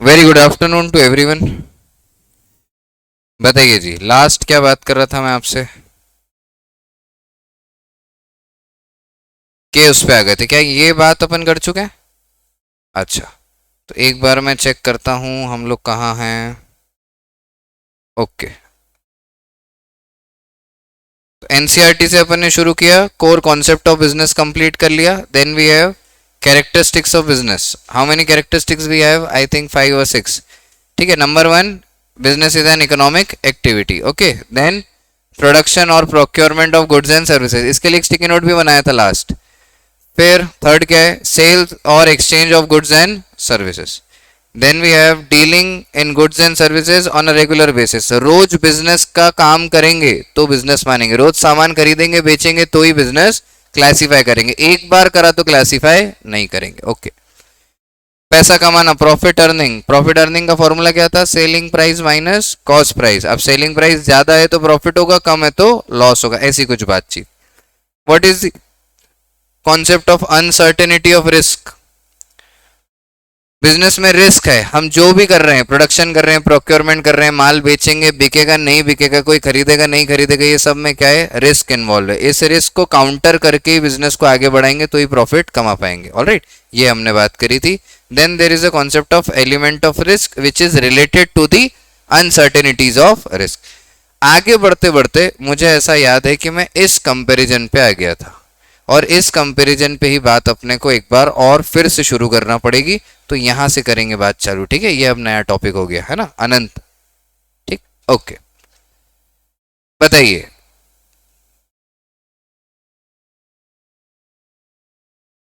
Very good afternoon to everyone. बताइए जी, last क्या बात कर रहा था मैं आपसे कि उस पे आ गए थे क्या? ये बात अपन कर चुके हैं। अच्छा, तो एक बार मैं चेक करता हूँ हम लोग कहाँ हैं। ओके, तो एनसीईआरटी से अपन ने शुरू किया, core concept of business complete कर लिया। Then we have characteristics of business. How many characteristics we have? I think 5 or 6। ठीक है, number 1, business is an economic activity. Okay, then production और procurement of goods and services, इसके लिए एक sticky note भी बनाया था लास्ट। फिर थर्ड क्या है? सेल्स और exchange of goods and services. Then we have dealing in goods and services on a regular basis. रोज बिजनेस का काम करेंगे तो बिजनेस मानेंगे, रोज सामान खरीदेंगे बेचेंगे तो ही बिजनेस क्लासिफाई करेंगे, एक बार करा तो क्लासिफाई नहीं करेंगे। ओके, पैसा कमाना, प्रॉफिट अर्निंग। प्रॉफिट अर्निंग का फॉर्मूला क्या था? Selling price minus cost price. अब सेलिंग प्राइस ज्यादा है तो प्रॉफिट होगा, कम है तो लॉस होगा, ऐसी कुछ बातचीत। What is concept of uncertainty of risk? Business में रिस्क है, हम जो भी कर रहे हैं, प्रोडक्शन कर रहे हैं, प्रोक्योरमेंट कर रहे हैं, माल बेचेंगे, बिकेगा नहीं बिकेगा, कोई खरीदेगा नहीं खरीदेगा, ये सब में क्या है? रिस्क इन्वॉल्व है। इस रिस्क को काउंटर करके ही बिजनेस को आगे बढ़ाएंगे तो ही प्रॉफिट कमा पाएंगे। ऑलराइट, ये हमने बात करी थी। Then there is a concept of element of risk which is related to the uncertainties of risk. आगे बढ़ते बढ़ते मुझे ऐसा याद है कि मैं इस कंपैरिजन पे आ गया था, और इस कंपैरिजन पे ही बात अपने को एक बार और फिर से शुरू करना पड़ेगी। तो यहां से करेंगे बात चालू। ठीक है, ये अब नया टॉपिक हो गया है ना, अनंत। ठीक, ओके, बताइए।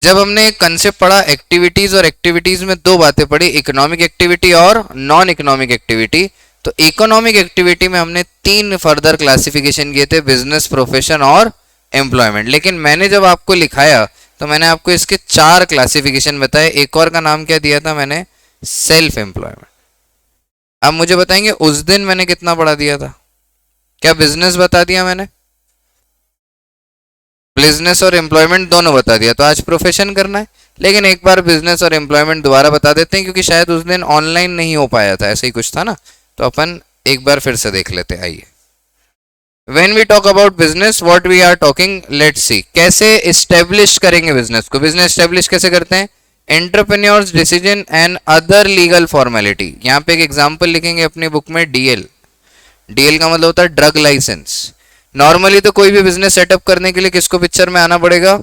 जब हमने एक कंसेप्ट पढ़ा एक्टिविटीज, और एक्टिविटीज में दो बातें पढ़ी, इकोनॉमिक एक्टिविटी और नॉन इकोनॉमिक एक्टिविटी। तो इकोनॉमिक एक्टिविटी में हमने 3 फर्दर क्लासिफिकेशन किए थे, बिजनेस, प्रोफेशन और एम्प्लॉयमेंट। लेकिन मैंने जब आपको लिखाया तो मैंने आपको इसके 4 क्लासिफिकेशन बताए। एक और का नाम क्या दिया था मैंने? Self employment. अब मुझे बताएंगे उस दिन मैंने कितना पढ़ा दिया था? क्या बिजनेस बता दिया मैंने? बिजनेस और एम्प्लॉयमेंट दोनों बता दिया, तो आज प्रोफेशन करना है। लेकिन एक बार बिजनेस और एम्प्लॉयमेंट दोबारा बता देते हैं, क्योंकि शायद उस दिन ऑनलाइन नहीं हो पाया था, ऐसे ही कुछ था ना, तो अपन एक बार फिर से देख लेते हैं। आइए, when we talk about business what we are talking, let's see कैसे establish करेंगे बिजनेस को। बिजनेस establish कैसे करते हैं? Entrepreneurs decision and other legal formality. यहाँ पे एक एग्जांपल लिखेंगे अपनी बुक में, डीएल। डीएल का मतलब होता है ड्रग लाइसेंस। नॉर्मली तो कोई भी बिजनेस सेटअप करने के लिए किसको पिक्चर में आना पड़ेगा?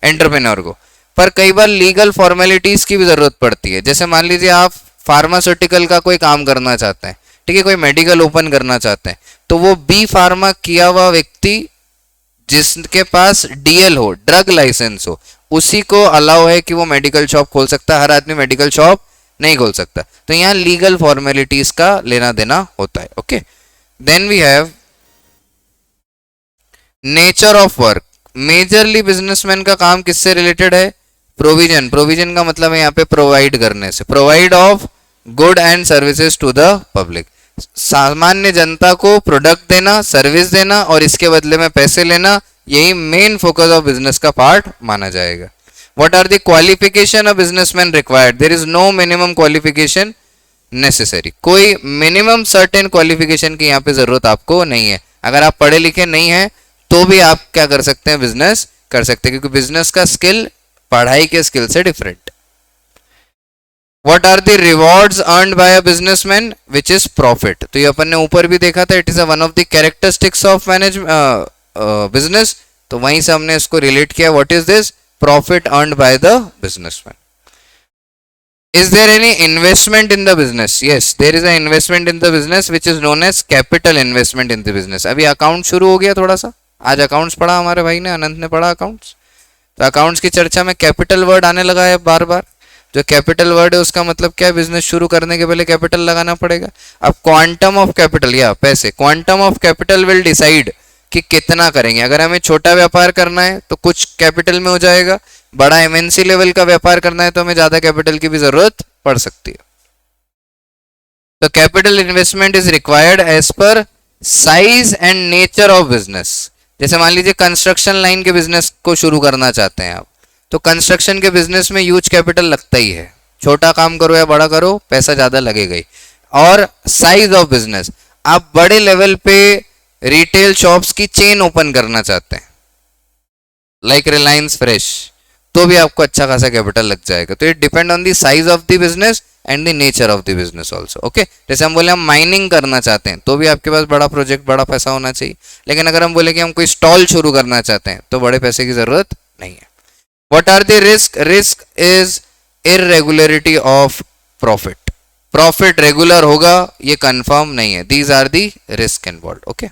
एंटरप्रेन्योर को। पर कई बार लीगल फॉर्मेलिटीज की भी जरूरत पड़ती है। जैसे मान लीजिए आप फार्मास्यूटिकल का कोई काम करना चाहते हैं, ठीक है, कोई मेडिकल ओपन करना चाहते हैं, तो वो बी फार्मा किया हुआ व्यक्ति जिसके पास डीएल हो, ड्रग लाइसेंस हो, उसी को अलाउ है कि वो मेडिकल शॉप खोल सकता है। हर आदमी मेडिकल शॉप नहीं खोल सकता। तो यहाँ लीगल फॉर्मेलिटीज का लेना देना होता है। Okay, then we have nature of work. Majorly businessman का काम किससे रिलेटेड है? प्रोविजन। प्रोविजन का मतलब है यहाँ पे प्रोवाइड करने से, provide of good and services to the public. सामान्य जनता को प्रोडक्ट देना, सर्विस देना और इसके बदले में पैसे लेना, यही मेन फोकस ऑफ बिजनेस का पार्ट माना जाएगा। What are the qualification of businessman required? There is no minimum qualification necessary. कोई मिनिमम सर्टेन क्वालिफिकेशन की यहाँ पे जरूरत आपको नहीं है। अगर आप पढ़े लिखे नहीं है तो भी आप क्या कर सकते हैं? बिजनेस कर सकते हैं, क्योंकि बिजनेस का स्किल पढ़ाई के स्किल से different. What are the rewards earned by a businessman? Which is profit. तो ये अपन ने ऊपर भी देखा था, it is a one of the characteristics of business। तो वहीं से हमने इसको रिलेट किया। What is this? Profit earned by the businessman. Is there any investment in the business? Yes, there is an investment in the business which is known as capital investment in the business। अभी account शुरू हो गया थोड़ा सा, आज accounts पढ़ा हमारे भाई ने, अनंत ने पढ़ा अकाउंट्स। तो अकाउंट्स की चर्चा में कैपिटल वर्ड आने लगा है बार बार। जो कैपिटल वर्ड है उसका मतलब क्या है? बिजनेस शुरू करने के पहले कैपिटल लगाना पड़ेगा। अब क्वांटम ऑफ कैपिटल या पैसे, quantum of capital will decide कि कितना करेंगे। अगर हमें छोटा व्यापार करना है तो कुछ कैपिटल में हो जाएगा, बड़ा एमएनसी लेवल का व्यापार करना है तो हमें ज्यादा कैपिटल की भी जरूरत पड़ सकती है। तो capital investment is required as per size and nature of business. जैसे मान लीजिए कंस्ट्रक्शन लाइन के बिजनेस को शुरू करना चाहते हैं आप, तो कंस्ट्रक्शन के बिजनेस में ह्यूज कैपिटल लगता ही है। छोटा काम करो या बड़ा करो, पैसा ज्यादा लगेगा ही। और साइज ऑफ बिजनेस, आप बड़े लेवल पे रिटेल शॉप्स की चेन ओपन करना चाहते हैं, लाइक रिलायंस फ्रेश, तो भी आपको अच्छा खासा कैपिटल लग जाएगा। तो it depend on the size of the business and the nature of the business also. Okay, जैसे हम बोले हम माइनिंग करना चाहते हैं तो भी आपके पास बड़ा प्रोजेक्ट, बड़ा पैसा होना चाहिए। लेकिन अगर हम बोले कि हम कोई स्टॉल शुरू करना चाहते हैं तो बड़े पैसे की जरूरत नहीं है। What are the risk? Risk is irregularity of profit. Profit regular होगा ये confirm नहीं है. These are the risk involved. Okay.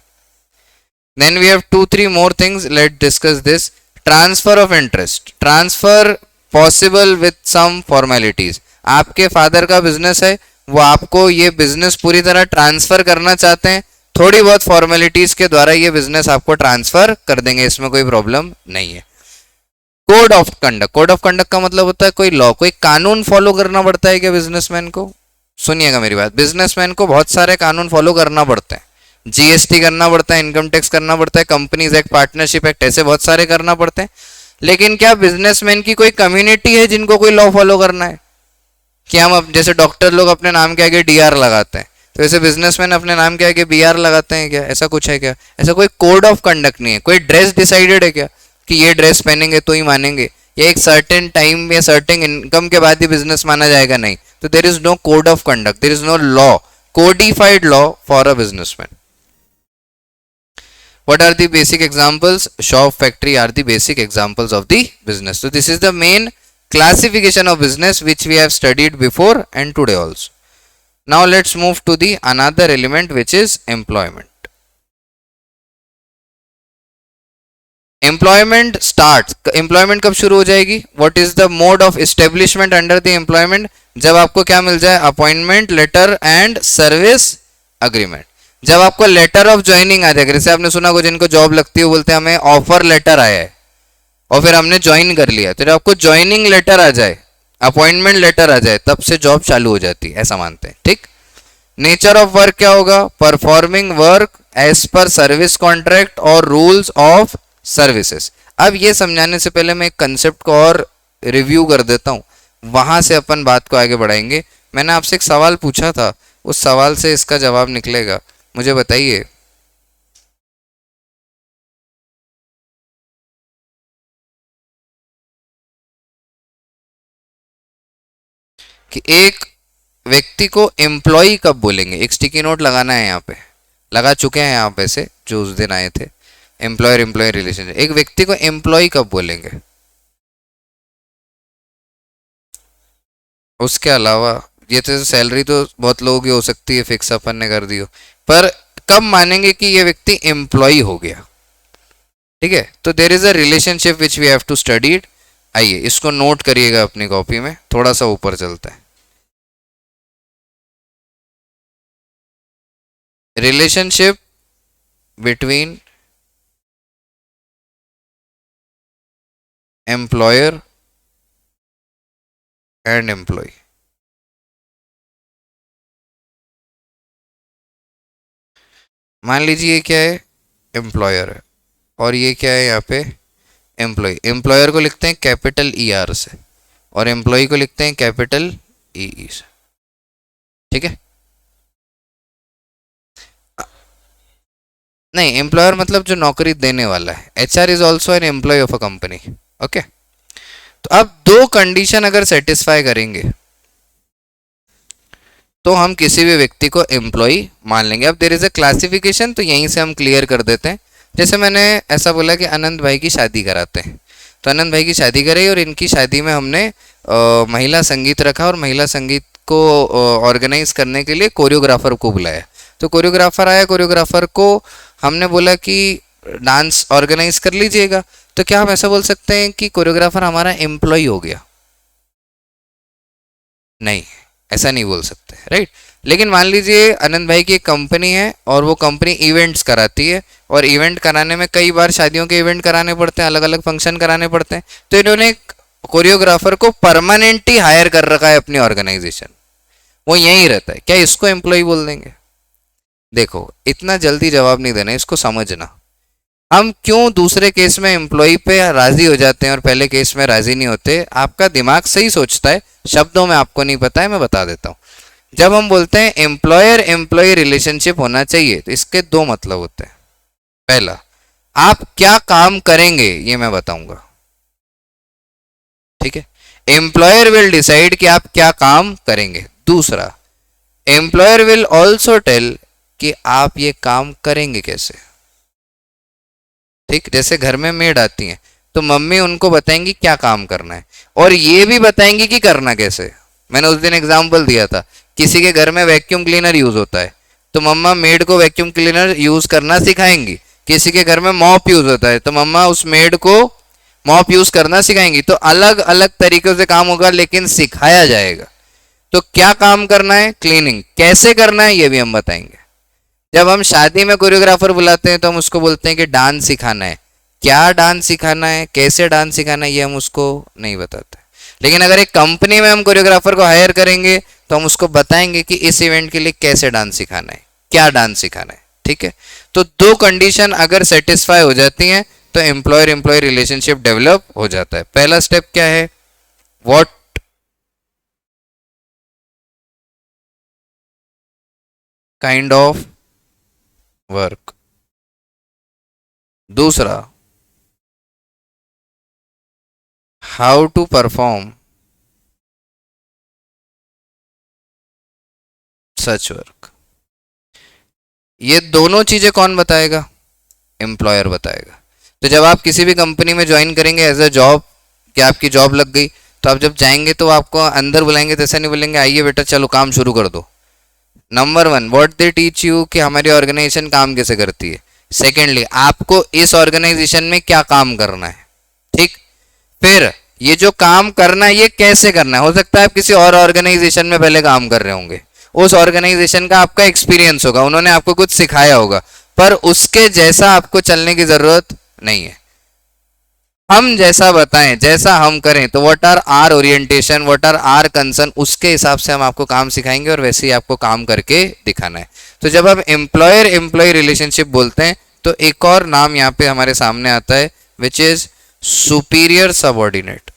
Then we have 2-3 more things. Let's discuss this. Transfer of interest. Transfer possible with some formalities. आपके father का business है, वो आपको ये बिजनेस पूरी तरह ट्रांसफर करना चाहते हैं, थोड़ी बहुत फॉर्मेलिटीज के द्वारा ये बिजनेस आपको ट्रांसफर कर देंगे, इसमें कोई प्रॉब्लम नहीं है। Code of conduct, code of conduct का मतलब होता है कोई लॉ, कोई कानून फॉलो करना पड़ता है क्या बिजनेसमैन को? सुनिएगा मेरी बात, बिजनेसमैन को बहुत सारे कानून फॉलो करना पड़ते हैं। जीएसटी करना पड़ता है, इनकम टैक्स करना पड़ता है, कंपनीज एक्ट, पार्टनरशिप एक्ट, ऐसे बहुत सारे करना पड़ते हैं। लेकिन क्या बिजनेसमैन की कोई कम्युनिटी है जिनको कोई लॉ फॉलो करना है? कि हम जैसे डॉक्टर लोग अपने नाम के आगे डीआर लगाते हैं, तो ऐसे बिजनेसमैन अपने नाम के आगे बीआर लगाते हैं क्या? ऐसा कुछ है क्या? ऐसा कोई कोड ऑफ कंडक्ट नहीं है। कोई ड्रेस डिसाइडेड है क्या कि ये ड्रेस पहनेंगे तो ही मानेंगे, या एक सर्टेन टाइम या सर्टेन इनकम के बाद ही बिजनेस माना जाएगा? नहीं। तो there is no code of conduct, there is no law, codified law for a businessman. What are the basic examples? Shop, factory are the basic examples of the business. So this is the main classification of business which we have studied before and today also. Now let's move to the another element which is employment. Employment starts, employment कब शुरू हो जाएगी? What is the mode of establishment under the employment? जब आपको क्या मिल जाए? Appointment letter and service agreement. जब आपको लेटर ऑफ ज्वाइनिंग आ जाएगा, जैसे आपने सुना को जिनको जॉब लगती है बोलते हैं हमें ऑफर लेटर आया है और फिर हमने ज्वाइन कर लिया, तो जब आपको ज्वाइनिंग लेटर आ जाए, अपॉइंटमेंट लेटर आ जाए, तब से जॉब चालू हो जाती है, ऐसा मानते हैं। ठीक। नेचर ऑफ वर्क क्या होगा? Performing work as per service contract और रूल्स ऑफ सर्विसेज। अब ये समझाने से पहले मैं एक कंसेप्ट को और रिव्यू कर देता हूँ, वहां से अपन बात को आगे बढ़ाएंगे। मैंने आपसे एक सवाल पूछा था, उस सवाल से इसका जवाब निकलेगा। मुझे बताइए कि एक व्यक्ति को एम्प्लॉय कब बोलेंगे? एक स्टिकी नोट लगाना है, यहाँ पे लगा चुके हैं आप ऐसे जो उस दिन आए थे, एम्प्लॉयर एम्प्लॉय रिलेशन। एक व्यक्ति को एम्प्लॉय कब बोलेंगे? उसके अलावा ये तो सैलरी तो बहुत लोगों की हो सकती है फिक्स, अपन ने कर दी हो, पर कब मानेंगे कि ये व्यक्ति एम्प्लॉय हो गया? ठीक है, तो there is a relationship which we have to studied. आइए इसको नोट करिएगा अपनी कॉपी में, थोड़ा सा ऊपर चलता है। Relationship between employer and employee. मान लीजिए ये क्या है? एम्प्लॉयर है, और ये क्या है यहाँ पे? एम्प्लॉय। एम्प्लॉयर को लिखते हैं कैपिटल ई आर से और एम्प्लॉय को लिखते हैं कैपिटल ई से। ठीक है, नहीं, एम्प्लॉयर मतलब जो नौकरी देने वाला है। HR is also an employee of a company. Okay, तो अब दो कंडीशन अगर सेटिस्फाई करेंगे तो हम किसी भी व्यक्ति को एम्प्लॉय मान लेंगे। अब देयर इज अ क्लासिफिकेशन, तो यहीं से हम क्लियर कर देते हैं। जैसे मैंने ऐसा बोला कि अनंत भाई की शादी कराते हैं, तो अनंत भाई की शादी कराई और इनकी शादी में हमने महिला संगीत रखा और महिला संगीत को ऑर्गेनाइज करने के लिए कोरियोग्राफर को बुलाया। तो कोरियोग्राफर आया, कोरियोग्राफर को हमने बोला कि डांस ऑर्गेनाइज कर लीजिएगा। तो क्या हम ऐसा बोल सकते हैं कि कोरियोग्राफर हमारा एम्प्लॉय हो गया? नहीं, ऐसा नहीं बोल सकते, राइट। लेकिन मान लीजिए आनंद भाई की एक कंपनी है और वो कंपनी इवेंट्स कराती है, और इवेंट कराने में कई बार शादियों के इवेंट कराने पड़ते हैं, अलग अलग फंक्शन कराने पड़ते हैं, तो इन्होंने कोरियोग्राफर को परमानेंटली हायर कर रखा है अपनी ऑर्गेनाइजेशन, वो यहीं रहता है। क्या इसको एम्प्लॉय बोल देंगे? देखो, इतना जल्दी जवाब नहीं देना, इसको समझना। हम क्यों दूसरे केस में एम्प्लॉय पे राजी हो जाते हैं और पहले केस में राजी नहीं होते? आपका दिमाग सही सोचता है, शब्दों में आपको नहीं पता है, मैं बता देता हूँ। जब हम बोलते हैं एम्प्लॉयर एम्प्लॉय रिलेशनशिप होना चाहिए, तो इसके दो मतलब होते हैं। पहला, आप क्या काम करेंगे ये मैं बताऊंगा, ठीक है? एम्प्लॉयर विल डिसाइड कि आप क्या काम करेंगे। दूसरा, एम्प्लॉयर विल ऑल्सो टेल कि आप ये काम करेंगे कैसे। ठीक, जैसे घर में मेड आती हैं तो मम्मी उनको बताएंगी क्या काम करना है, और ये भी बताएंगी कि करना कैसे। मैंने उस दिन एग्जाम्पल दिया था, किसी के घर में वैक्यूम क्लीनर यूज होता है तो मम्मा मेड को वैक्यूम क्लीनर यूज करना सिखाएंगी। किसी के घर में मॉप यूज होता है तो मम्मा उस मेड को मॉप यूज करना सिखाएंगी। तो अलग अलग तरीकों से काम होगा लेकिन सिखाया जाएगा। तो क्या काम करना है, क्लीनिंग, कैसे करना है ये भी हम बताएंगे। जब हम शादी में कोरियोग्राफर बुलाते हैं तो हम उसको बोलते हैं कि डांस सिखाना है। क्या डांस सिखाना है, कैसे डांस सिखाना है, ये हम उसको नहीं बताते। लेकिन अगर एक कंपनी में हम कोरियोग्राफर को हायर करेंगे तो हम उसको बताएंगे कि इस इवेंट के लिए कैसे डांस सिखाना है, क्या डांस सिखाना है। ठीक है, तो दो कंडीशन अगर सेटिस्फाई हो जाती हैं तो एम्प्लॉयर एम्प्लॉय रिलेशनशिप डेवलप हो जाता है। पहला स्टेप क्या है, व्हाट काइंड ऑफ वर्क। दूसरा, how to perform such work. ये दोनों चीजें कौन बताएगा, एम्प्लॉयर बताएगा। तो जब आप किसी भी कंपनी में ज्वाइन करेंगे एज अ जॉब, कि आपकी जॉब लग गई, तो आप जब जाएंगे तो आपको अंदर बुलाएंगे तो ऐसा नहीं बोलेंगे आइए बेटा चलो काम शुरू कर दो। Number one, what they teach you कि हमारी ऑर्गेनाइजेशन काम कैसे करती है। सेकेंडली, आपको इस ऑर्गेनाइजेशन में क्या काम करना है। ठीक, फिर ये जो काम करना है ये कैसे करना है। हो सकता है आप किसी और ऑर्गेनाइजेशन में पहले काम कर रहे होंगे, उस ऑर्गेनाइजेशन का आपका एक्सपीरियंस होगा, उन्होंने आपको कुछ सिखाया होगा, पर उसके जैसा आपको चलने की जरूरत नहीं है। हम जैसा बताएं, जैसा हम करें, तो what are our orientation, what are our concern, उसके हिसाब से हम आपको काम सिखाएंगे और वैसे ही आपको काम करके दिखाना है। तो जब हम एम्प्लॉयर एम्प्लॉय रिलेशनशिप बोलते हैं तो एक और नाम यहाँ पे हमारे सामने आता है, which is superior subordinate.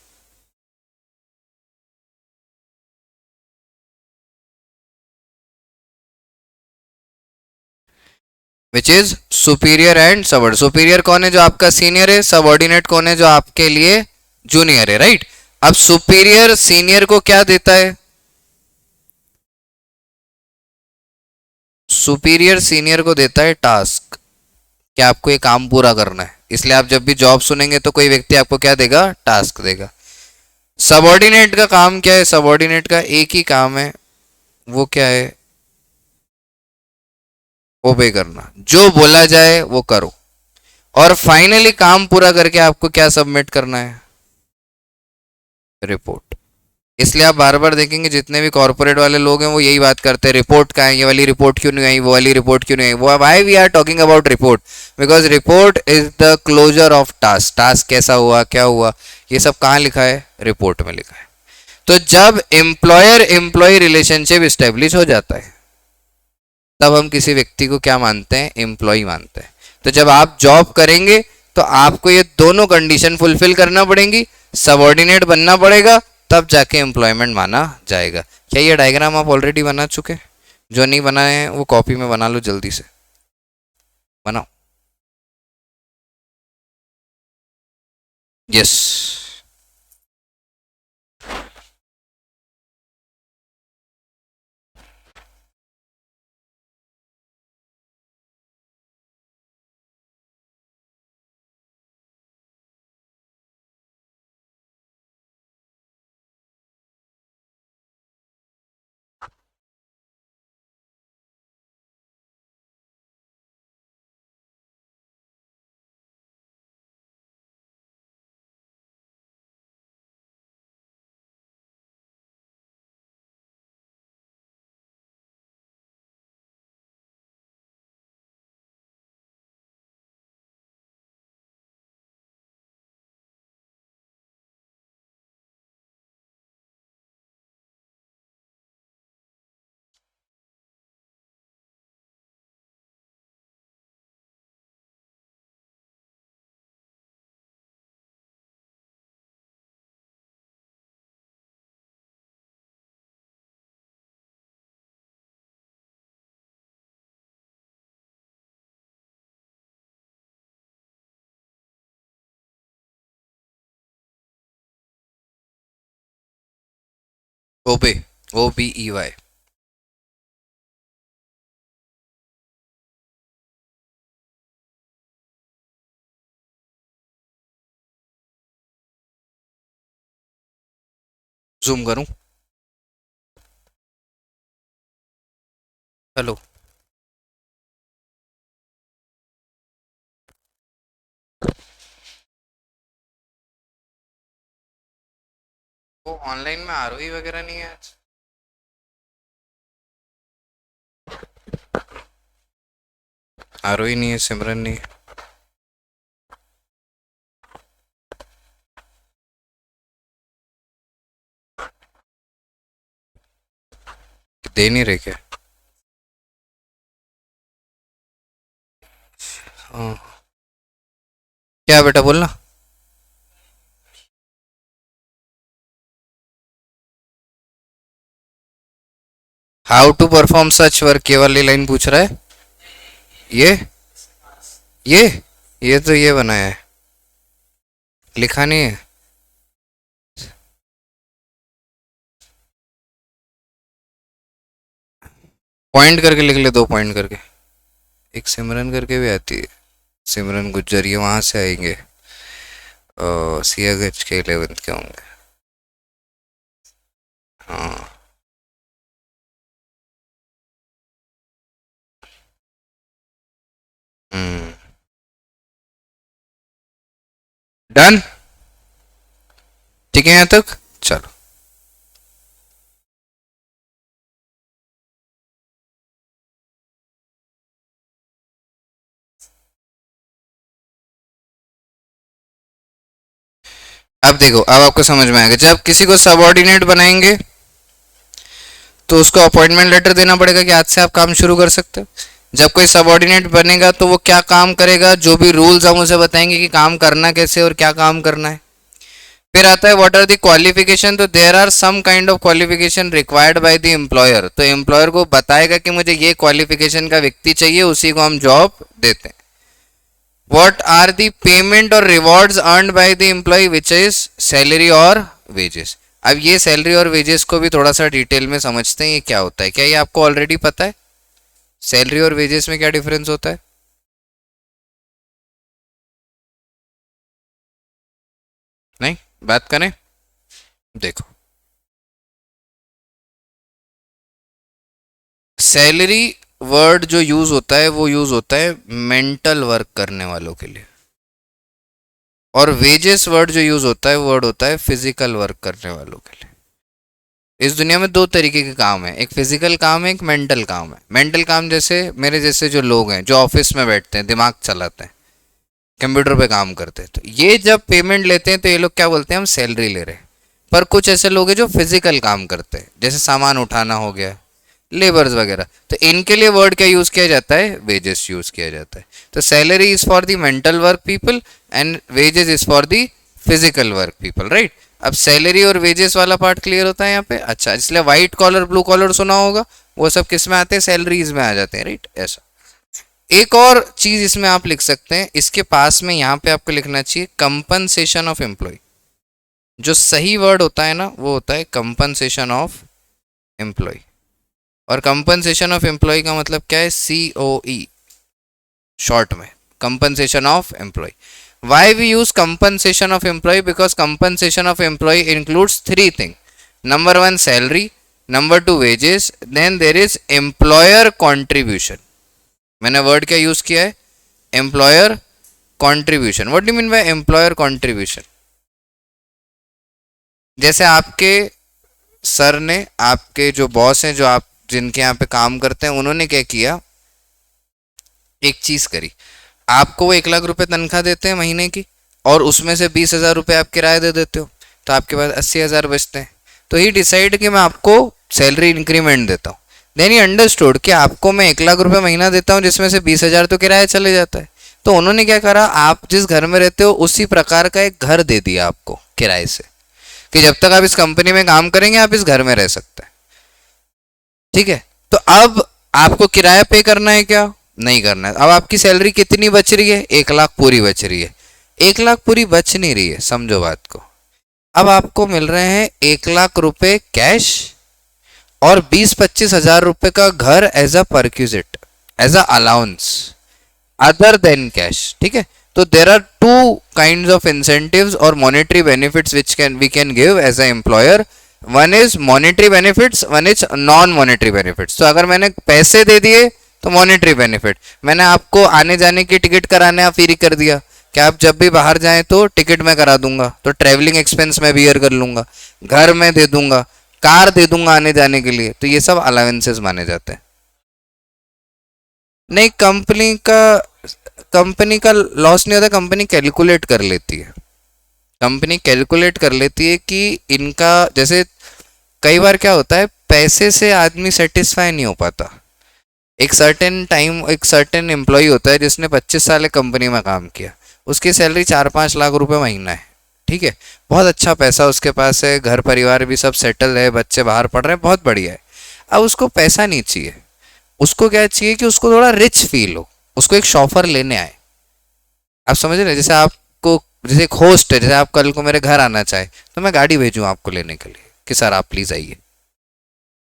Which is superior and subordinate. Superior कौन है, जो आपका सीनियर है। सबऑर्डिनेट कौन है, जो आपके लिए जूनियर है, राइट? अब सुपीरियर सीनियर को क्या देता है, सुपीरियर सीनियर को देता है टास्क, कि आपको ये काम पूरा करना है। इसलिए आप जब भी जॉब सुनेंगे तो कोई व्यक्ति आपको क्या देगा, टास्क देगा। सबऑर्डिनेट का काम क्या है, सबऑर्डिनेट का एक ही काम है, वो क्या है, ओबे करना, जो बोला जाए वो करो। और फाइनली काम पूरा करके आपको क्या सबमिट करना है, रिपोर्ट। इसलिए आप बार बार देखेंगे जितने भी कॉर्पोरेट वाले लोग हैं वो यही बात करते हैं, रिपोर्ट कहाँ है, ये वाली रिपोर्ट क्यों नहीं आई, वो वाली रिपोर्ट क्यों नहीं आई। वो why we are talking about report, because report is the closure of task. Task कैसा हुआ, क्या हुआ, ये सब कहाँ लिखा है, रिपोर्ट में लिखा है। तो जब एम्प्लॉयर एम्प्लॉय रिलेशनशिप स्टेब्लिश हो जाता है तब हम किसी व्यक्ति को क्या मानते हैं, एम्प्लॉय मानते हैं। तो जब आप जॉब करेंगे तो आपको ये दोनों कंडीशन फुलफिल करना पड़ेंगी, सबऑर्डिनेट बनना पड़ेगा, तब जाके एम्प्लॉयमेंट माना जाएगा। क्या ये डायग्राम आप ऑलरेडी बना चुके हैं? जो नहीं बनाए हैं वो कॉपी में बना लो, जल्दी से बनाओ। यस। ओबे, OBEY। जूम करूं? हेलो। वो ऑनलाइन में आरोही वगैरह नहीं है आज? आरोही नहीं है, सिमरन नहीं है। दे नहीं रहे क्या? हाँ। क्या बेटा बोलना? How to perform such work, ये वाली लाइन पूछ रहा है। ये ये ये तो ये बनाया है, लिखा नहीं है। पॉइंट करके लिख ले, 2 पॉइंट करके। एक सिमरन करके भी आती है, सिमरन गुज्जर, ये वहां से आएंगे। सियागंज के 11th के होंगे। हाँ। हम्म। डन। ठीक है यहाँ तक, चलो। अब देखो, अब आपको समझ में आएगा। जब किसी को सबऑर्डिनेट बनाएंगे तो उसको अपॉइंटमेंट लेटर देना पड़ेगा कि आज से आप काम शुरू कर सकते हो। जब कोई सबऑर्डिनेट बनेगा तो वो क्या काम करेगा, जो भी रूल्स हम उसे बताएंगे कि काम करना कैसे और क्या काम करना है। फिर आता है व्हाट आर द क्वालिफिकेशन। तो there are some kind of qualification required by the employer. तो एम्प्लॉयर को बताएगा कि मुझे ये क्वालिफिकेशन का व्यक्ति चाहिए, उसी को हम जॉब देते हैं। व्हाट आर द पेमेंट और rewards earned by the employee, which is salary और वेजेस। अब ये सैलरी और वेजेस को भी थोड़ा सा डिटेल में समझते हैं, ये क्या होता है। क्या ये आपको ऑलरेडी पता है, सैलरी और वेजेस में क्या डिफरेंस होता है? नहीं, बात करें। देखो, सैलरी वर्ड जो यूज होता है वो यूज होता है मेंटल वर्क करने वालों के लिए, और वेजेस वर्ड जो यूज होता है वो वर्ड होता है फिजिकल वर्क करने वालों के लिए। इस दुनिया में दो तरीके के काम है, एक फिजिकल काम है, एक मेंटल काम है। मेंटल काम जैसे मेरे जैसे जो लोग हैं जो ऑफिस में बैठते हैं, दिमाग चलाते हैं, कंप्यूटर पे काम करते हैं, तो ये जब पेमेंट लेते हैं तो ये लोग क्या बोलते हैं, हम सैलरी ले रहे हैं। पर कुछ ऐसे लोग हैं जो फिजिकल काम करते हैं, जैसे सामान उठाना हो गया, लेबर्स वगैरह, तो इनके लिए वर्ड क्या यूज किया जाता है, वेजेस यूज किया जाता है। तो salary is for the mental work people and wages is for the physical work people, right. अब सैलरी और वेजेस वाला पार्ट क्लियर होता है यहाँ पे। अच्छा, इसलिए व्हाइट कॉलर ब्लू कॉलर सुना होगा, वो सब किस में आते हैं, सैलरीज में आ जाते हैं, राइट। ऐसा एक और चीज इसमें आप लिख सकते हैं, इसके पास में यहाँ पे आपको लिखना चाहिए कंपनसेशन ऑफ एम्प्लॉय। जो सही वर्ड होता है ना वो होता है कंपनसेशन ऑफ एम्प्लॉय। और कंपनसेशन ऑफ एम्प्लॉय का मतलब क्या है, COE शॉर्ट में, compensation of employee. Why we use compensation of employee, because compensation of employee includes 3 thing. Number 1 salary, number 2 wages, then there is employer contribution. मैंने word क्या use किया है, employer contribution. What do mean by employer contribution? जैसे आपके sir ने, आपके जो boss हैं, जो आप जिनके यहाँ पे काम करते हैं, उन्होंने क्या किया, एक चीज करी। आपको वो 1 लाख रुपए तनख्वाह देते हैं महीने की, और उसमें से 20,000 रुपये आप किराया दे देते हो, तो आपके पास 80,000 बचते हैं। तो ही डिसाइड कि मैं आपको सैलरी इंक्रीमेंट देता हूँ। देन ही अंडरस्टूड कि आपको मैं 1 लाख रुपए महीना देता हूँ, जिसमें से 20,000 तो किराया चले जाता है। तो उन्होंने क्या करा, आप जिस घर में रहते हो उसी प्रकार का एक घर दे दिया आपको किराए से, कि जब तक आप इस कंपनी में काम करेंगे आप इस घर में रह सकते हैं। ठीक है, तो अब आपको किराया पे करना है क्या, नहीं करना है। अब आपकी सैलरी कितनी बच रही है, 1 लाख पूरी बच रही है। 1 लाख पूरी बच नहीं रही है, समझो बात को। अब आपको मिल रहे हैं 1 लाख रुपए कैश और 20-25 हजार रुपए का घर as a perquisite, as a allowance other than cash, ठीक है। तो there are two kind of incentives और monetary benefits which can we can give as a employer. One is monetary benefits, one is non monetary benefits. तो अगर मैंने पैसे दे दिए तो मॉनेटरी बेनिफिट, मैंने आपको आने जाने की टिकट कराने आप फ्री कर दिया कि आप जब भी बाहर जाएं तो टिकट मैं करा दूंगा, तो ट्रेवलिंग एक्सपेंस मैं बियर कर लूंगा, घर में दे दूंगा, कार दे दूंगा आने जाने के लिए, तो ये सब अलावेंसेस माने जाते हैं। नहीं, कंपनी का लॉस नहीं होता, कंपनी कैलकुलेट कर लेती है। कंपनी कैलकुलेट कर लेती है कि इनका, जैसे कई बार क्या होता है, पैसे से आदमी सेटिस्फाई नहीं हो पाता। एक सर्टेन टाइम, एक सर्टेन एम्प्लॉय होता है जिसने 25 साल कंपनी में काम किया, उसकी सैलरी 4-5 लाख रुपए महीना है, ठीक है, बहुत अच्छा पैसा उसके पास है, घर परिवार भी सब सेटल है, बच्चे बाहर पढ़ रहे हैं, बहुत बढ़िया है। अब उसको पैसा नहीं चाहिए, उसको क्या चाहिए कि उसको थोड़ा रिच फील हो, उसको एक शॉफर लेने आए। आप समझ रहे हैं? जैसे आपको, जैसे एक होस्ट है, जैसे आप कल को मेरे घर आना चाहे तो मैं गाड़ी भेजूँ आपको लेने के लिए कि सर आप प्लीज आइए,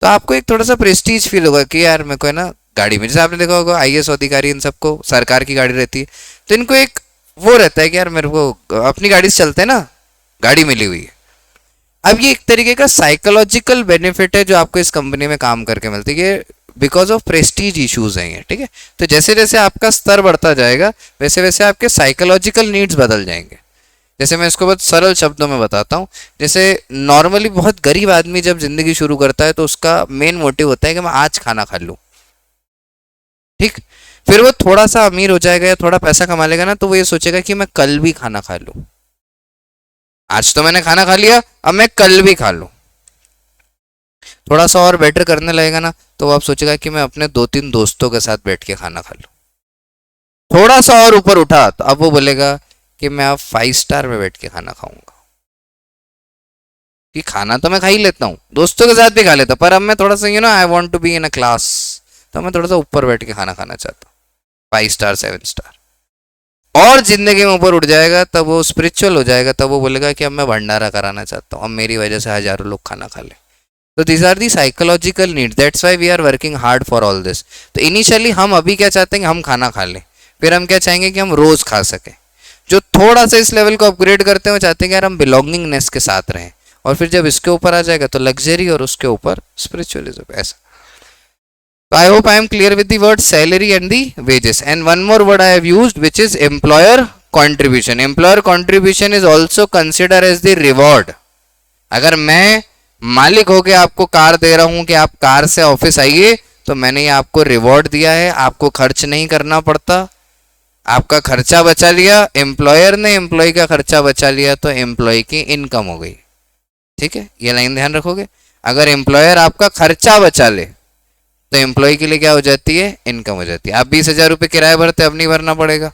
तो आपको एक थोड़ा सा प्रेस्टीज फील होगा कि यार मेरे को है ना गाड़ी में, जैसे आपने देखा होगा आईएएस अधिकारी इन सबको सरकार की गाड़ी रहती है, तो इनको एक वो रहता है कि यार मेरे को अपनी गाड़ी से चलते हैं ना, गाड़ी मिली हुई है। अब ये एक तरीके का साइकोलॉजिकल बेनिफिट है जो आपको इस कंपनी में काम करके मिलती है, बिकॉज ऑफ प्रेस्टीज इश्यूज हैं ये, ठीक है। तो जैसे जैसे आपका स्तर बढ़ता जाएगा वैसे वैसे आपके साइकोलॉजिकल नीड्स बदल जाएंगे। जैसे मैं इसको बहुत सरल शब्दों में बताता हूँ, जैसे नॉर्मली बहुत गरीब आदमी जब जिंदगी शुरू करता है तो उसका मेन मोटिव होता है कि मैं आज खाना खा लूँ, ठीक। फिर वो थोड़ा सा अमीर हो जाएगा या थोड़ा पैसा कमा लेगा ना, तो वो ये सोचेगा कि मैं कल भी खाना खा लूँ, आज तो मैंने खाना खा लिया, अब मैं कल भी खा लूँ। थोड़ा सा और बेटर करने लगेगा ना, तो वो आप सोचेगा कि मैं अपने 2-3 दोस्तों के साथ बैठ के खाना खा लूँ। थोड़ा सा और ऊपर उठा तो अब वो बोलेगा कि मैं अब 5 स्टार में बैठ के खाना खाऊंगा, कि खाना तो मैं खा ही लेता हूँ, दोस्तों के साथ भी खा लेता हूँ, पर अब मैं थोड़ा सा I want to be in a class, तो मैं थोड़ा सा ऊपर बैठ के खाना खाना चाहता हूँ, 5 स्टार 7 स्टार। और जिंदगी में ऊपर उठ जाएगा तब वो स्पिरिचुअल हो जाएगा, तब वो बोलेगा कि अब मैं भंडारा कराना चाहता हूँ, अब मेरी वजह से हजारों लोग खाना खा ले। तो these are the psychological needs, that's why we are working hard for all this. तो इनिशियली हम अभी क्या चाहते हैं कि हम खाना खा लें, फिर हम क्या चाहेंगे कि हम रोज खा सकें। जो थोड़ा सा इस लेवल को अपग्रेड करते हैं वो चाहते हैं कि यार हम बिलोंगिंगनेस के साथ रहें, और फिर जब इसके ऊपर आ जाएगा तो लग्जरी, और उसके ऊपर स्पिरिचुअलिज्म, ऐसा। So I hope I am clear with the word salary and the wages. And one more word I have used, which is employer contribution. Employer contribution is also considered as the reward. अगर मैं मालिक होके आपको car दे रहा हूं कि आप car से ऑफिस आइए, तो मैंने ये आपको रिवॉर्ड दिया है, आपको खर्च नहीं करना पड़ता, आपका खर्चा बचा लिया, एम्प्लॉयर ने एम्प्लॉय का खर्चा बचा लिया, तो एम्प्लॉय की इनकम हो गई, ठीक है। ये लाइन ध्यान रखोगे, अगर एम्प्लॉयर आपका खर्चा बचा ले तो एम्प्लॉय के लिए क्या हो जाती है, इनकम हो जाती है। आप 20,000 रुपये किराया भरते, अब नहीं भरना पड़ेगा,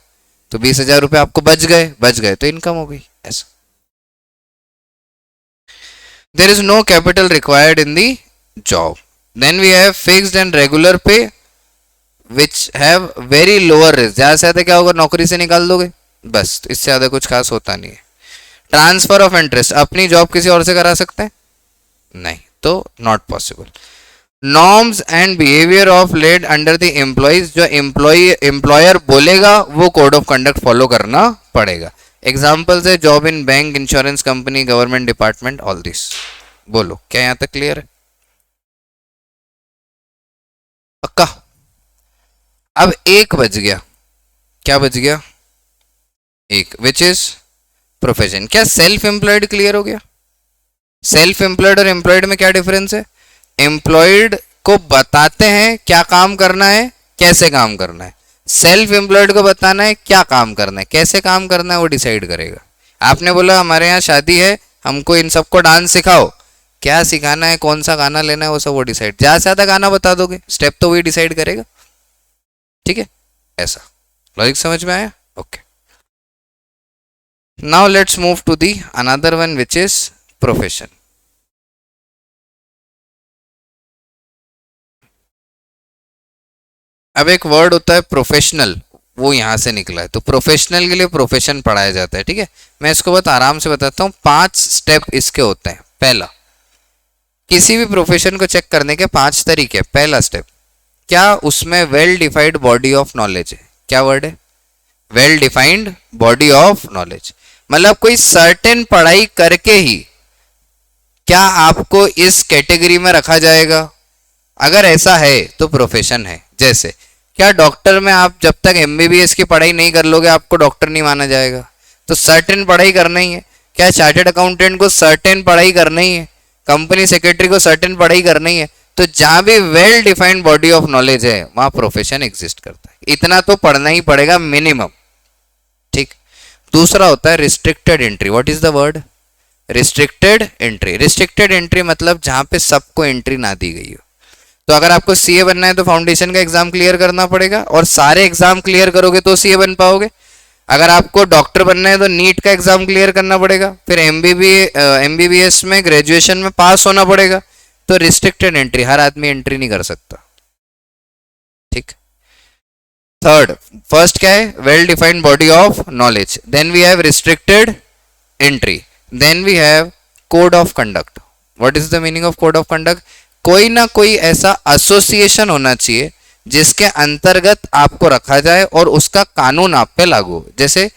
तो 20,000 रुपये आपको बच गए तो इनकम हो गई, ऐसा। There is no capital required in the job. Then we have fixed and regular pay which have very lower risk. ज्यादा से ज्यादा क्या होगा, नौकरी से निकाल दोगे बस, तो इससे ज्यादा कुछ खास होता नहीं है। ट्रांसफर ऑफ इंटरेस्ट, अपनी जॉब किसी और से करा सकते हैं नहीं, तो not possible. Norms and behaviour of led under the employees, जो एम्प्लॉयर बोलेगा वो कोड ऑफ कंडक्ट फॉलो करना पड़ेगा। एग्जाम्पल्स है job in bank, insurance company, government department, all this. बोलो क्या यहां तक क्लियर है? पक्का? अब एक बज गया, क्या बज गया, एक, विच इज प्रोफेशन। क्या सेल्फ एम्प्लॉयड क्लियर हो गया? सेल्फ एम्प्लॉयड और एम्प्लॉयड में क्या डिफरेंस है? एम्प्लॉयड को बताते हैं क्या काम करना है, कैसे काम करना है। सेल्फ एम्प्लॉयड को बताना है क्या काम करना है, कैसे काम करना है वो डिसाइड करेगा। आपने बोला हमारे यहाँ शादी है, हमको इन सबको डांस सिखाओ, क्या सिखाना है, कौन सा गाना लेना है, वो सब वो डिसाइड, ज्यादा से ज्यादा गाना बता दोगे, स्टेप तो वही डिसाइड करेगा, ठीक है। ऐसा लॉजिक समझ में आया? Okay, now let's move to the another one which is profession. अब एक वर्ड होता है प्रोफेशनल, वो यहाँ से निकला है। तो प्रोफेशनल के लिए प्रोफेशन पढ़ाया जाता है, ठीक है। मैं इसको बहुत आराम से बताता हूँ। 5 स्टेप इसके होते हैं। पहला, किसी भी प्रोफेशन को चेक करने के 5 तरीके। पहला स्टेप, क्या उसमें well defined body of knowledge है। क्या वर्ड है? Well defined body of knowledge. मतलब कोई सर्टेन पढ़ाई करके ही क्या आपको इस कैटेगरी में रखा जाएगा? अगर ऐसा है तो प्रोफेशन है। जैसे क्या डॉक्टर में आप जब तक एमबीबीएस की पढ़ाई नहीं कर लोगे आपको डॉक्टर नहीं माना जाएगा? तो सर्टेन पढ़ाई करना ही है। क्या चार्टर्ड अकाउंटेंट को सर्टेन पढ़ाई करना ही है? कंपनी सेक्रेटरी को सर्टेन पढ़ाई करना ही है? तो जहां भी well defined body of knowledge है वहां प्रोफेशन एग्जिस्ट करता है। इतना तो पढ़ना ही पड़ेगा मिनिमम, ठीक। दूसरा होता है restricted entry. What is the word? Restricted entry. Restricted entry मतलब जहां पे सबको एंट्री ना दी गई हो। तो अगर आपको सीए बनना है तो फाउंडेशन का एग्जाम क्लियर करना पड़ेगा, और सारे एग्जाम क्लियर करोगे तो सीए बन पाओगे। अगर आपको डॉक्टर बनना है तो नीट का एग्जाम क्लियर करना पड़ेगा, फिर एमबीबीएस में ग्रेजुएशन में पास होना पड़ेगा। तो रिस्ट्रिक्टेड एंट्री, हर आदमी एंट्री नहीं कर सकता, ठीक। थर्ड, फर्स्ट क्या है? Well defined body of knowledge. Then we have restricted entry. Then we have code of conduct. What is the meaning of code of conduct? कोई ना कोई ऐसा एसोसिएशन होना चाहिए जिसके अंतर्गत आपको रखा जाए और उसका कानून आप पे लागू हो। जैसे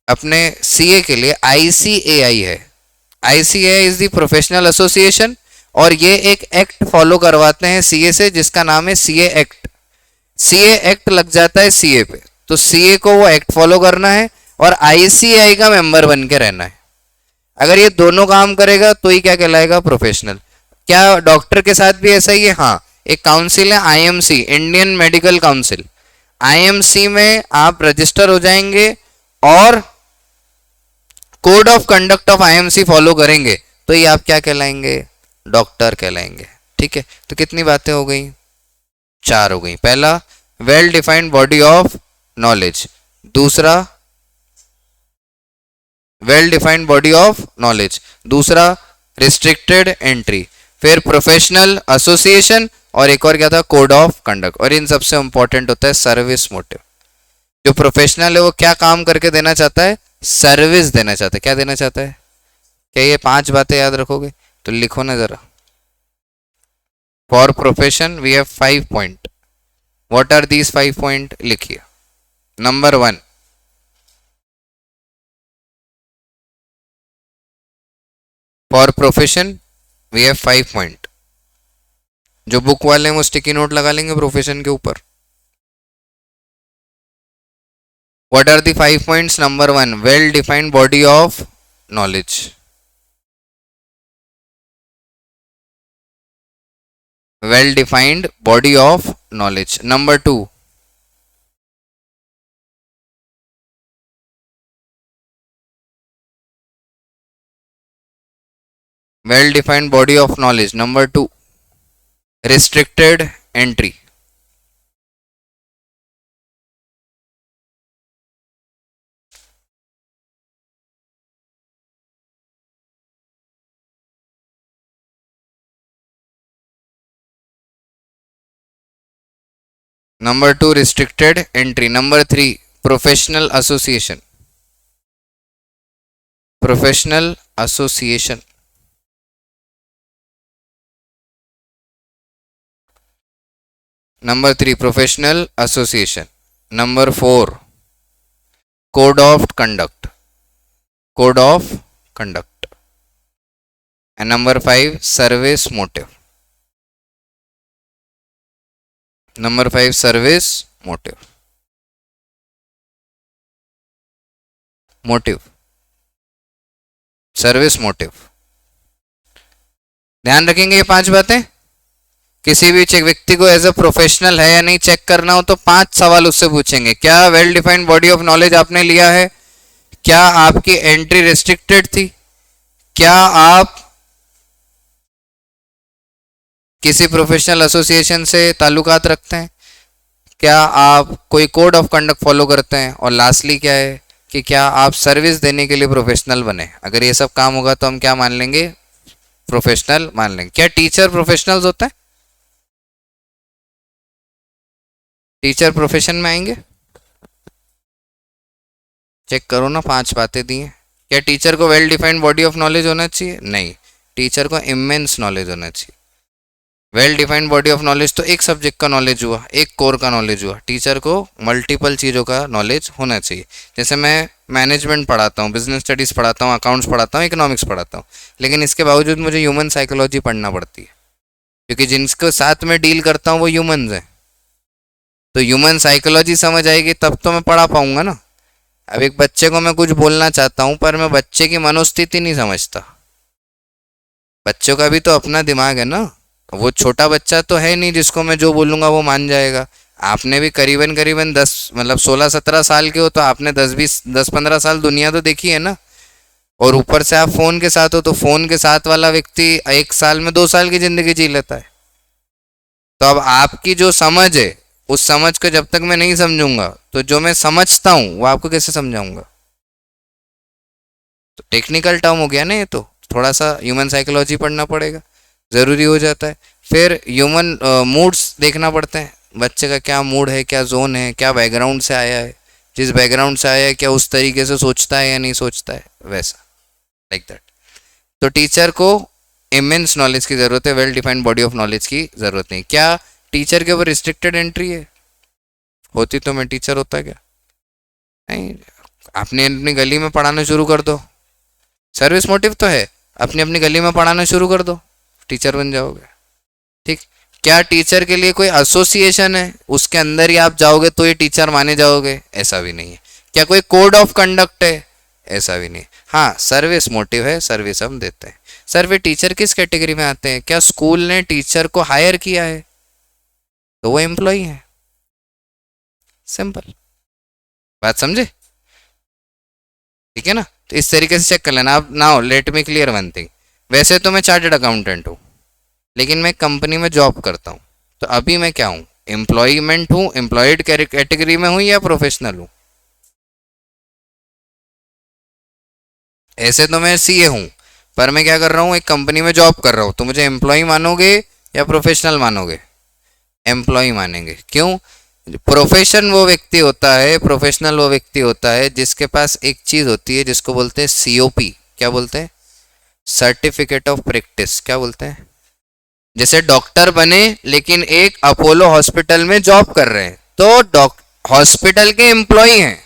अपने सीए के लिए आईसीएआई है। ICAI is the professional association, और ये एक एक्ट फॉलो करवाते हैं सीए से जिसका नाम है सीए एक्ट। सीए एक्ट लग जाता है सीए पे, तो सीए को वो एक्ट फॉलो करना है और आईसीएआई का मेंबर बन के रहना है। अगर ये दोनों काम करेगा तो ही क्या कहलाएगा? प्रोफेशनल। क्या डॉक्टर के साथ भी ऐसा ही है? हाँ, एक काउंसिल है IMC, Indian medical council. IMC में आप रजिस्टर हो जाएंगे और code of conduct of IMC follow करेंगे तो ये आप क्या कहलाएंगे? डॉक्टर कहलाएंगे, ठीक है। तो कितनी बातें हो गई? 4 हो गई। पहला, well defined body of knowledge. दूसरा, well defined body of knowledge. दूसरा, रिस्ट्रिक्टेड एंट्री। फिर प्रोफेशनल एसोसिएशन, और एक और क्या था? Code of conduct. और इन सबसे इंपॉर्टेंट होता है सर्विस मोटिव। जो प्रोफेशनल है वो क्या काम करके देना चाहता है? सर्विस देना चाहता है। क्या देना चाहता है? क्या ये 5 बातें याद रखोगे? तो लिखो ना जरा। For profession we have 5 point. What are these 5 point? लिखिए। Number 1, for profession we have 5 point. जो बुक वाले हैं वो स्टिकी नोट लगा लेंगे प्रोफेशन के ऊपर। What are the 5 points? Number 1, well defined body of knowledge. Well defined body of knowledge. Number 2, well defined body of knowledge. Number 2, restricted entry. Number 2, restricted entry. Number 3, professional association. Professional association. Number 3, professional association. Number 4, code of conduct. Code of conduct. And number 5, service motive. Number 5, service motive. Motive. Service motive. ध्यान रखेंगे ये 5 बातें। किसी भी व्यक्ति को as a professional है या नहीं चेक करना हो तो 5 सवाल उससे पूछेंगे। क्या well defined body of knowledge आपने लिया है? क्या आपकी एंट्री रिस्ट्रिक्टेड थी? क्या आप किसी प्रोफेशनल एसोसिएशन से ताल्लुकात रखते हैं? क्या आप कोई कोड ऑफ कंडक्ट फॉलो करते हैं? और लास्टली क्या है कि क्या आप सर्विस देने के लिए प्रोफेशनल बने? अगर ये सब काम होगा तो हम क्या मान लेंगे? प्रोफेशनल मान लेंगे। क्या टीचर प्रोफेशनल्स होते हैं? टीचर प्रोफेशन में आएंगे? चेक करो ना, 5 बातें दी हैं। क्या टीचर को well defined body of knowledge होना चाहिए? नहीं, टीचर को इमेंस नॉलेज होना चाहिए। Well defined body of knowledge तो एक सब्जेक्ट का नॉलेज हुआ, एक कोर का नॉलेज हुआ। टीचर को मल्टीपल चीज़ों का नॉलेज होना चाहिए। जैसे मैं मैनेजमेंट पढ़ाता हूँ, बिजनेस स्टडीज़ पढ़ाता हूँ, अकाउंट्स पढ़ाता हूँ, इकोनॉमिक्स पढ़ाता हूँ, लेकिन इसके बावजूद मुझे ह्यूमन साइकोलॉजी पढ़ना पड़ती है, क्योंकि जिनके साथ में डील करता हूँ वो ह्यूमंस हैं। तो ह्यूमन साइकोलॉजी समझ आएगी तब तो मैं पढ़ा पाऊंगा ना। अब एक बच्चे को मैं कुछ बोलना चाहता हूँ पर मैं बच्चे की मनोस्थिति नहीं समझता। बच्चों का भी तो अपना दिमाग है ना, वो छोटा बच्चा तो है नहीं जिसको मैं जो बोलूँगा वो मान जाएगा। आपने भी करीबन करीबन 16-17 साल के हो, तो आपने 10-15 साल दुनिया तो देखी है ना। और ऊपर से आप फ़ोन के साथ हो, तो फ़ोन के साथ वाला व्यक्ति 1 साल में 2 साल की ज़िंदगी जी लेता है। तो अब आपकी जो समझ है, उस समझ को जब तक मैं नहीं समझूंगा तो जो मैं समझता हूँ वो आपको कैसे समझाऊंगा। तो टेक्निकल टर्म हो गया ना ये, तो थोड़ा सा ह्यूमन साइकोलॉजी पढ़ना पड़ेगा, ज़रूरी हो जाता है। फिर ह्यूमन मूड्स देखना पड़ते हैं, बच्चे का क्या मूड है, क्या जोन है, क्या बैकग्राउंड से आया है, जिस बैकग्राउंड से आया है क्या उस तरीके से सोचता है या नहीं सोचता है, वैसा, लाइक दैट। तो टीचर को इमेंस नॉलेज की ज़रूरत है, well defined body of knowledge की ज़रूरत नहीं। क्या टीचर के ऊपर रिस्ट्रिक्टेड एंट्री है? होती तो मैं टीचर होता क्या? नहीं, आपने अपनी गली में पढ़ाना शुरू कर दो, सर्विस मोटिव तो है, अपनी अपनी गली में पढ़ाना शुरू कर दो, टीचर बन जाओगे। ठीक। क्या टीचर के लिए कोई एसोसिएशन है, उसके अंदर ही आप जाओगे तो ये टीचर माने जाओगे? ऐसा भी नहीं है। क्या कोई कोड ऑफ कंडक्ट है? ऐसा भी नहीं। हाँ, सर्विस मोटिव है, सर्विस हम देते हैं। सर वे टीचर किस कैटेगरी में आते हैं? क्या स्कूल ने टीचर को हायर किया है तो वो एम्प्लॉई है, सिंपल बात, समझे? ठीक है ना। तो इस तरीके से चेक कर लेना। अब now let me clear one thing, वैसे तो मैं चार्टर्ड अकाउंटेंट हूँ, लेकिन मैं कंपनी में जॉब करता हूँ, तो अभी मैं क्या हूँ? एम्प्लॉयमेंट हूँ, एम्प्लॉयड कैटेगरी में हूँ या प्रोफेशनल हूँ? ऐसे तो मैं सीए हूँ, पर मैं क्या कर रहा हूँ, एक कंपनी में जॉब कर रहा हूँ, तो मुझे एम्प्लॉय मानोगे या प्रोफेशनल मानोगे? एम्प्लॉय मानेंगे। क्यों? प्रोफेशन वो व्यक्ति होता है, प्रोफेशनल वो व्यक्ति होता है जिसके पास एक चीज होती है जिसको बोलते हैं सीओपी। क्या बोलते हैं? Certificate of practice. क्या बोलते हैं? जैसे डॉक्टर बने लेकिन एक अपोलो हॉस्पिटल में जॉब कर रहे हैं तो हॉस्पिटल के एम्प्लॉय हैं।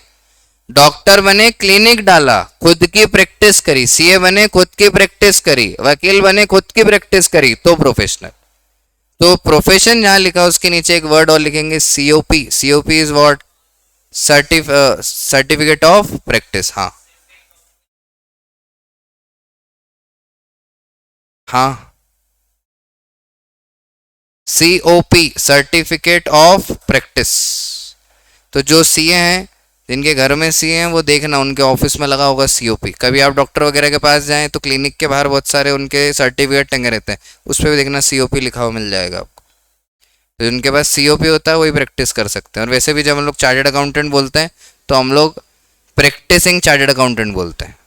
डॉक्टर बने, क्लिनिक डाला, खुद की प्रैक्टिस करी। सीए बने, खुद की प्रैक्टिस करी। वकील बने, खुद की प्रैक्टिस करी, तो प्रोफेशनल। तो प्रोफेशन जहां लिखा उसके नीचे एक वर्ड और लिखेंगे, COP. COP is what? Certificate of practice. हाँ हाँ, सीओपी, सर्टिफिकेट ऑफ प्रैक्टिस। तो जो सीए हैं, जिनके घर में सीए हैं, वो देखना उनके ऑफिस में लगा होगा सीओपी। कभी आप डॉक्टर वगैरह के पास जाएं तो क्लिनिक के बाहर बहुत सारे उनके सर्टिफिकेट टंगे रहते हैं, उस पर भी देखना सीओपी लिखा हुआ मिल जाएगा आपको। तो जिनके पास सीओपी होता है वही प्रैक्टिस कर सकते हैं। और वैसे भी जब हम लोग चार्टर्ड अकाउंटेंट बोलते हैं तो हम लोग प्रैक्टिसिंग चार्टर्ड अकाउंटेंट बोलते हैं।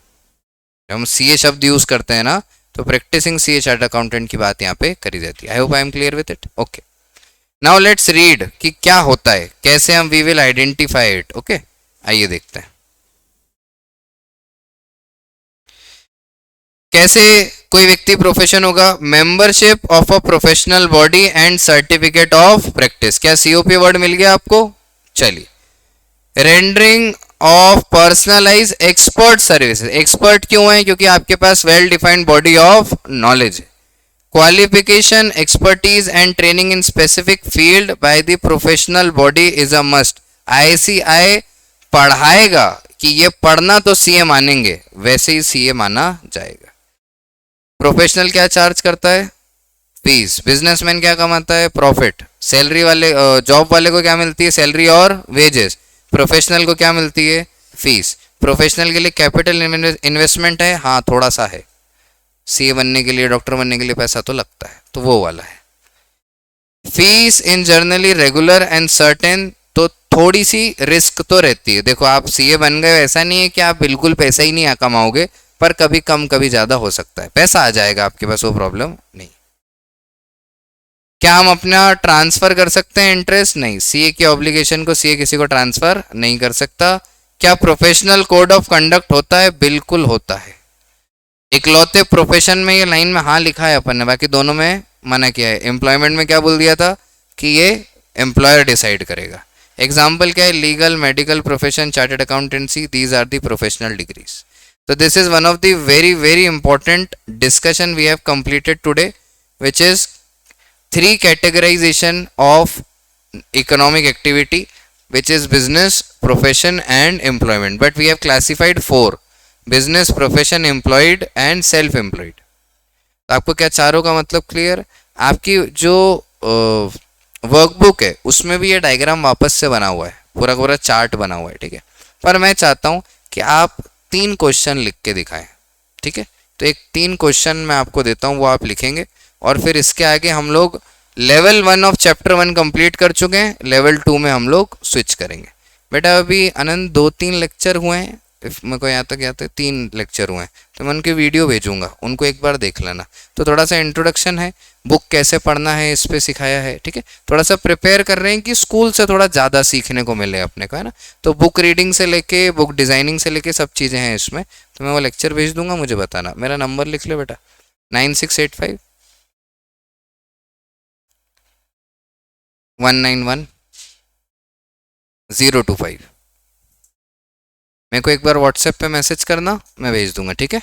जब हम सीए शब्द यूज करते हैं ना, तो प्रैक्टिसिंग सीए चार्टर्ड अकाउंटेंट की बात यहाँ पे करी जाती है। I hope I am clear with it. Okay, now let's read कि क्या होता है, कैसे हम we will identify it. Okay, आइए देखते हैं कैसे कोई व्यक्ति प्रोफेशन होगा। Membership of a professional body and certificate of practice. क्या सीओपी वर्ड मिल गया आपको? चलिए, rendering of personalise expert services. Expert क्यों है? क्योंकि आपके पास well defined body of knowledge है। Qualification, expertise and training in specific field by the professional body is a must. ICI पढ़ाएगा कि ये पढ़ना तो सीए मानेंगे, वैसे ही सीए माना जाएगा। प्रोफेशनल क्या चार्ज करता है? फीस। बिजनेसमैन क्या कमाता है? प्रॉफिट। सैलरी वाले, जॉब वाले को क्या मिलती है? सैलरी और वेजेस। प्रोफेशनल को क्या मिलती है? फीस। प्रोफेशनल के लिए कैपिटल इन्वेस्टमेंट है, हाँ थोड़ा सा है। सीए बनने के लिए, डॉक्टर बनने के लिए पैसा तो लगता है, तो वो वाला है। Fees in generally regular and certain, तो थोड़ी सी रिस्क तो रहती है। देखो, आप सीए बन गए, ऐसा नहीं है कि आप बिल्कुल पैसा ही नहीं कमाओगे, पर कभी कम कभी ज्यादा हो सकता है, पैसा आ जाएगा आपके पास, वो प्रॉब्लम नहीं। क्या हम अपना ट्रांसफर कर सकते हैं इंटरेस्ट? नहीं, सीए की ऑब्लिगेशन को सीए किसी को ट्रांसफर नहीं कर सकता। क्या प्रोफेशनल कोड ऑफ कंडक्ट होता है? बिल्कुल होता है। इकलौते प्रोफेशन में ये लाइन में हाँ लिखा है अपन ने, बाकी दोनों में मना किया है। एम्प्लॉयमेंट में क्या बोल दिया था कि ये एम्प्लॉयर डिसाइड करेगा। एग्जाम्पल क्या है? Legal, medical profession, chartered accountancy, these are the professional degrees. So this is one of the very very important discussion we have completed today, which is three categorization of economic activity, which is business, profession and employment. But we have classified four: business, profession, employed and self-employed. तो आपको क्या चारों का मतलब clear? आपकी जो workbook है उसमें भी ये डायग्राम वापस से बना हुआ है, पूरा पूरा चार्ट बना हुआ है, ठीक है। पर मैं चाहता हूँ कि आप 3 क्वेश्चन लिख के दिखाएं, ठीक है। तो एक 3 क्वेश्चन मैं आपको देता हूँ, वो आप लिखेंगे और फिर इसके आगे हम लोग लेवल 1 ऑफ चैप्टर 1 कंप्लीट कर चुके हैं, लेवल 2 में हम लोग स्विच करेंगे। बेटा अभी आनंद 2-3 लेक्चर हुए हैं, मेरे को यहाँ तक याद है 3 लेक्चर हुए हैं, तो मैं उनके वीडियो भेजूंगा, उनको एक बार देख लेना। तो थोड़ा सा इंट्रोडक्शन है, बुक कैसे पढ़ना है इस पे सिखाया है, ठीक है। थोड़ा सा प्रिपेयर कर रहे हैं कि स्कूल से थोड़ा ज़्यादा सीखने को मिले अपने को, है ना। तो बुक रीडिंग से लेके बुक डिज़ाइनिंग से लेके सब चीज़ें हैं इसमें। तो मैं वो लेक्चर भेज दूंगा, मुझे बताना। मेरा नंबर लिख लो बेटा, 9685 191 025। मेरे को एक बार व्हाट्सएप पे मैसेज करना, मैं भेज दूंगा, ठीक है।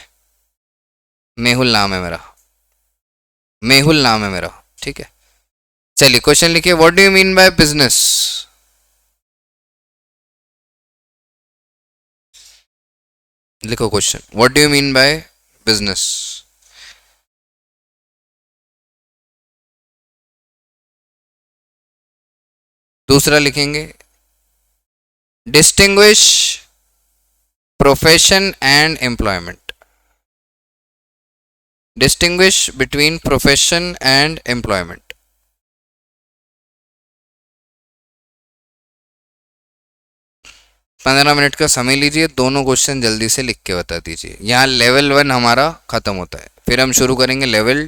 मेहुल नाम है मेरा, मेहुल नाम है मेरा, ठीक है। चलिए क्वेश्चन लिखिए, what do you mean by business? लिखो question, what do you mean by business? दूसरा लिखेंगे, distinguish profession and employment. Distinguish between profession and employment. पंद्रह मिनट का समय लीजिए, दोनों क्वेश्चन जल्दी से लिख के बता दीजिए। यहाँ लेवल 1 हमारा खत्म होता है, फिर हम शुरू करेंगे लेवल